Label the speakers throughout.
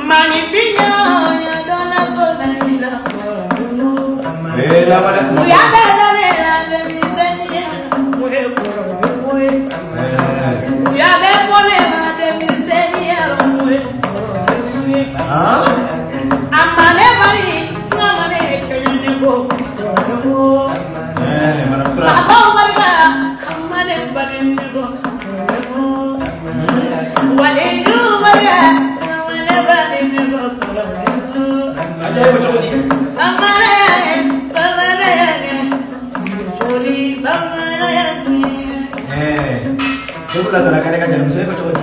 Speaker 1: Manipinyo ya dona sonaila.
Speaker 2: Ela wala.
Speaker 1: Ya dona la misenia. Mwe mwe. Ya be pole na de misenia mwe. Amane bari amane kenye ko.
Speaker 2: Madam Sura.
Speaker 1: Baba barga amane bari ko. Wale ju barga amane bari ko.
Speaker 2: Aja ibu chodi.
Speaker 1: Amane bamane choli bamane.
Speaker 2: Sebulah sana kare ka jarum saya ibu chodi.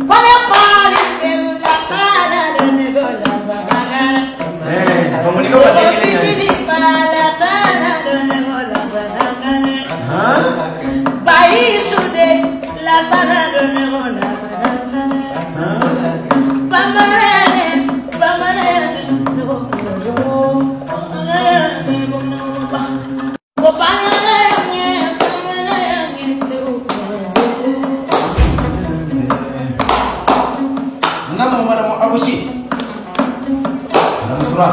Speaker 1: Kole fali seula sana de gola sana.
Speaker 2: Kamu ni kau ada ni.
Speaker 1: Pala sana de gola sana.
Speaker 2: Hah?
Speaker 1: Bai sude la sana de gola sana. Bamane bamane no. Ko bamane
Speaker 2: Nama Madam Abu Si. Madam Sura.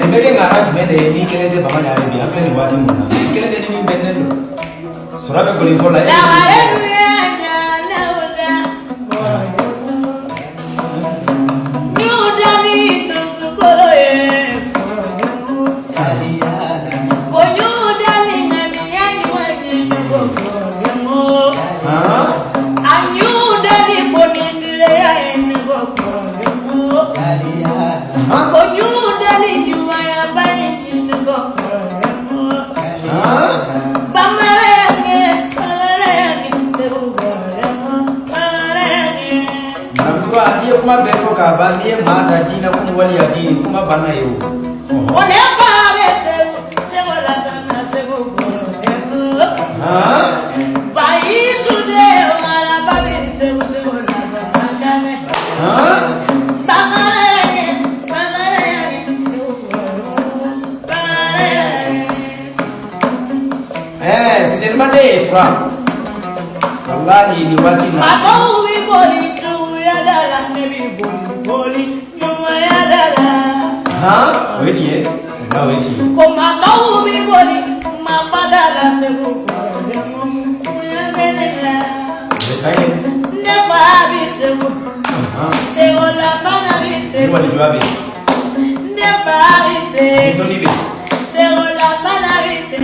Speaker 2: Ni ngara jumende ni kele de bama nyare bi afre ni wati muna. Kele de ni benne do. Sura be goli for la. Kuma beko ka ba ni ma da dina kuma wali ya dini kuma bana yo.
Speaker 1: Ole fa be se wala sana se go. Bai sude mara ba be se wala sana ne. Fizel mane Sura. Wallahi ni wati na. Mako wi boli tu ya dala ne bi boli no ya dala.
Speaker 2: Wait na wait.
Speaker 1: Ko mako wi boli ma padala se go. Ya benela. Ne fa bi se go. Se wala sana bi se.
Speaker 2: Ni wali juabe.
Speaker 1: Ne fa bi se.
Speaker 2: Ndoni bi.